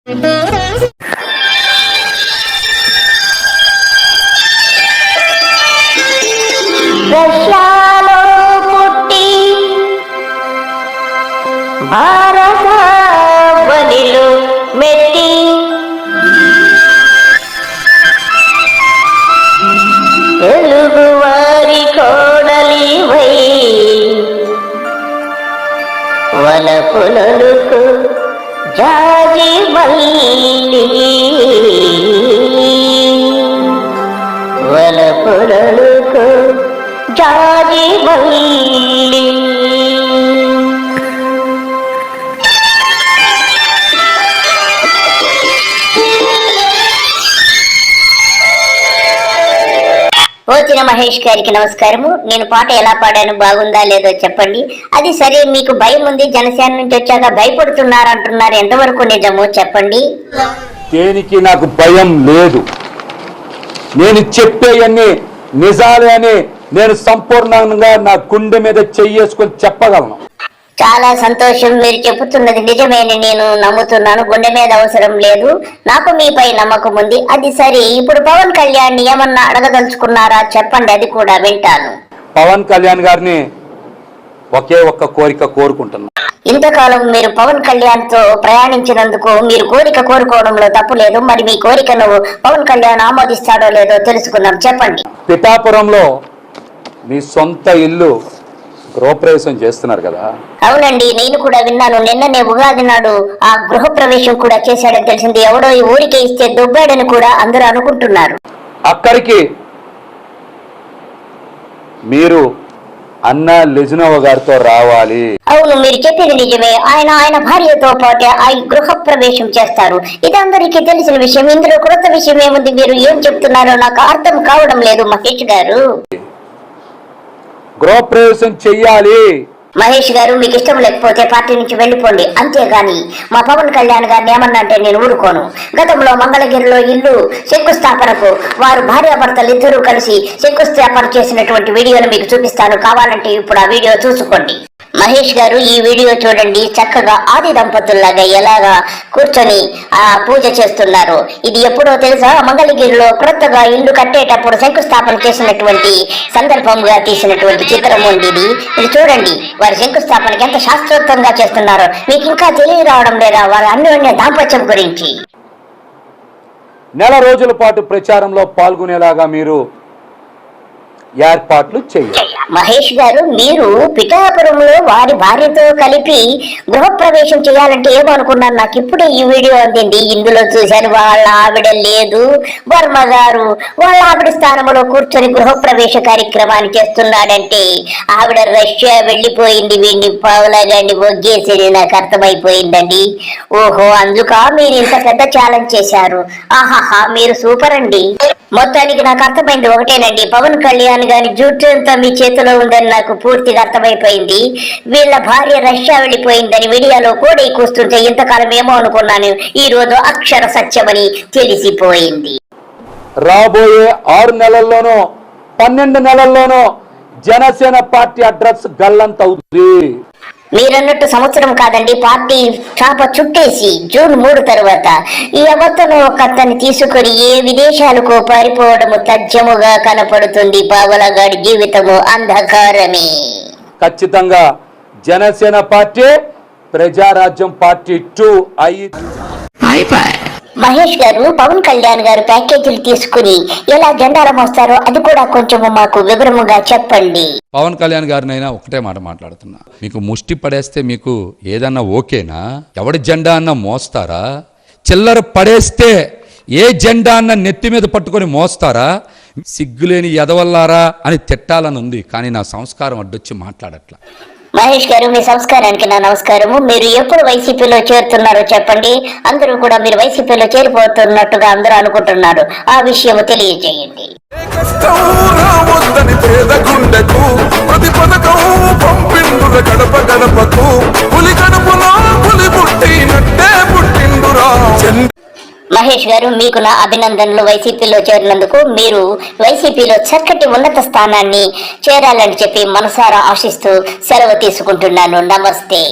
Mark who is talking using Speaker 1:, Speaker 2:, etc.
Speaker 1: రష్యాలో పుట్టి భారత బలిలో మెట్టి తెలుగు వారి కోడలివై వలపులకు జాజి మల్లి వలపులకు జాజి మల్లి. వచ్చిన మహేష్ గారికి నమస్కారము. నేను పాట ఎలా పాడాను, బాగుందా లేదో చెప్పండి. అది సరే, మీకు భయం ఉంది, జనసేన నుంచి వచ్చాక భయపడుతున్నారు అంటున్నారు, ఎంతవరకు నిజమో చెప్పండి.
Speaker 2: దేనికి నాకు భయం లేదు. నేను చెప్పేయన్నీ నిజాలే అని నేను సంపూర్ణంగా నా గుండె మీద చెయ్యేసుకొని చెప్పగలను.
Speaker 1: చాలా సంతోషం, మీరు చెబుతున్నది నిజమేని నేను నమ్ముతున్నాను. గుండె మీద అవసరం లేదు, నాకు మీపై నమ్మకం ఉంది. అది సరే, ఇప్పుడు పవన్ కళ్యాణ్ ఏమన్నా అడగదలుచుకున్నారా చెప్పండి, అది కూడా వింటాను.
Speaker 2: పవన్ కళ్యాణ్ గారిని ఒకే ఒక్క కోరిక కోరుకుంటున్నా.
Speaker 1: ఇంతకాలం మీరు పవన్ కళ్యాణ్ తో ప్రయాణించినందుకు మీరు కోరిక కోరుకోవడంలో తప్పు లేదు. మరి మీ కోరికను పవన్ కళ్యాణ్ ఆమోదిస్తాడో లేదో తెలుసుకుందాం, చెప్పండి.
Speaker 2: పిఠాపురంలో మీ సొంత ఇల్లు గృహప్రవేశం చేస్తున్నారు కదా?
Speaker 1: అవునండి, నేను కూడా విన్నాను. నిన్ననే ఉగాది నాడు ఆ గృహప్రవేశం కూడా చేశాడని తెలిసింది. ఎవడో ఈ ఊరికే ఇస్తే దుబ్బాడని కూడా అందరూ అనుకుంటున్నారు.
Speaker 2: అక్కడికి మీరు అన్న లెజనోవ గారితో రావాలి.
Speaker 1: అవును, మీరు చెప్పింది నిజమే. ఆయన భార్యతో పాటు ఆ గృహ ప్రవేశం చేస్తారు. ఇది అందరికీ తెలిసిన విషయం. ఇందులో కొత్త విషయం ఏముంది? మీరు ఏం చెప్తున్నారో నాకు అర్థం కావడం లేదు మహేష్ గారు.
Speaker 2: గృహప్రవేశం చెయ్యాలి.
Speaker 1: మహేష్ గారు, మీకు ఇష్టం లేకపోతే పార్టీ నుంచి వెళ్ళిపోండి, అంతేగాని మా పవన్ కళ్యాణ్ గారిని ఏమన్నా అంటే నేను ఊరుకోను. గతంలో మంగళగిరిలో ఇల్లు శంకుస్థాపనకు వారు భార్యాభర్తలు ఇద్దరూ కలిసి శంకుస్థాపన చేసినటువంటి వీడియోను మీకు చూపిస్తాను. కావాలంటే ఇప్పుడు ఆ వీడియో చూసుకోండి. మహేష్ గారు, ఈ వీడియో చూడండి. చక్కగా ఆది దంపతుల్లాగా ఎలాగా కూర్చొని ఆ పూజ చేస్తున్నారు. ఇది ఎప్పుడో తెలుసా? మంగళగిరిలో కొత్తగా ఇల్లు కట్టేటప్పుడు శంకుస్థాపన చేసినటువంటి సందర్భంగా తీసినటువంటి చిత్రం ఉంది. ఇది చూడండి, వారి శంకుస్థాపనకి ఎంత శాస్త్రోక్తంగా చేస్తున్నారో. మీకు ఇంకా తెలియరావడం లేదా వారి అన్యోన్య దాంపత్యం గురించి?
Speaker 2: నెల రోజుల పాటు ప్రచారంలో పాల్గొనేలాగా మీరు ఏర్పాట్లు చేయాలి.
Speaker 1: మహేష్ గారు, మీరు పిఠాపురంలో వారి భార్యతో కలిపి గృహప్రవేశం చేయాలంటే ఏమనుకున్నారు? నాకు ఇప్పుడే ఈ వీడియో అందింది. ఇందులో చూశాను, వాళ్ళ ఆవిడ లేదు, వర్మ గారు వాళ్ళ ఆవిడ స్థానంలో కూర్చొని గృహప్రవేశ కార్యక్రమాన్ని చేస్తున్నాడంటే ఆవిడ రష్యా వెళ్ళిపోయింది, వీడిని పావులాగాన్ని ఒగ్గేసేది నాకు అర్థమైపోయిందండి. ఓహో, అందుక మీరు ఇంత పెద్ద ఛాలెంజ్ చేశారు. ఆహాహా, మీరు సూపర్ అండి. మొత్తానికి నాకు అర్థమైంది ఒకటేనండి, పవన్ కళ్యాణ్ గారి జుట్టు అంతా మీ చేతిలో ఉందని నాకు పూర్తిగా అర్థమైపోయింది. వీళ్ళ భార్య రష్యా వెళ్ళిపోయిందని వీడియోలో కూడా కూస్తుంటే ఇంతకాలం ఏమో అనుకున్నాను. ఈ రోజు అక్షర సత్యమని తెలిసిపోయింది.
Speaker 2: రాబోయే 6 నెలల్లోనో 12 నెలల్లోనో జనసేన పార్టీ అడ్రస్ గల్లంత అవుతుంది.
Speaker 1: మీరన్నట్టు సంవత్సరం కాదండి, పార్టీ చాప చుట్టేసి జూన్ 3 తర్వాత ఈ అవతను ఒక అతన్ని తీసుకుని ఏ విదేశాలకు పారిపోవడము తథ్యముగా కనపడుతుంది. పావలగాడి జీవితము అంధకారమే.
Speaker 2: ఖచ్చితంగా జనసేన పార్టీ ప్రజారాజ్యం పార్టీ 2 అయిపోయి.
Speaker 1: మహేష్ గారు, పవన్ కళ్యాణ్ గారు ప్యాకేజీలు తీసుకుని ఎలా జెండాలు మోస్తారో అది కూడా కొంచెం మాకు వివరముగా చెప్పండి.
Speaker 3: పవన్ కళ్యాణ్ గారినైనా ఒకటే మాట మాట్లాడుతున్నా, మీకు ముష్టి పడేస్తే మీకు ఏదన్నా ఓకేనా? ఎవడి జెండా అన్న మోస్తారా? చిల్లర పడేస్తే ఏ జెండా అన్న నెత్తి మీద పట్టుకొని మోస్తారా? సిగ్గులేని ఎదవల్లారా అని తిట్టాలని ఉంది, కానీ నా సంస్కారం అడ్డొచ్చి మాట్లాడట్లా.
Speaker 1: మహేష్ గారు, మీ సంస్కారానికి నా నమస్కారము. మీరు ఎప్పుడు వైసీపీలో చేరుతున్నారో చెప్పండి. అందరూ కూడా మీరు వైసీపీలో చేరిపోతున్నట్టుగా అందరూ అనుకుంటున్నారు, ఆ విషయం తెలియజేయండి. మహేష్ గారు, మీకు నా అభినందనలు. వైసీపీలో చేరినందుకు మీరు వైసీపీలో చక్కటి ఉన్నత స్థానాన్ని చేరాలని చెప్పి మనసారా ఆశిస్తూ సెలవు తీసుకుంటున్నాను. నమస్తే.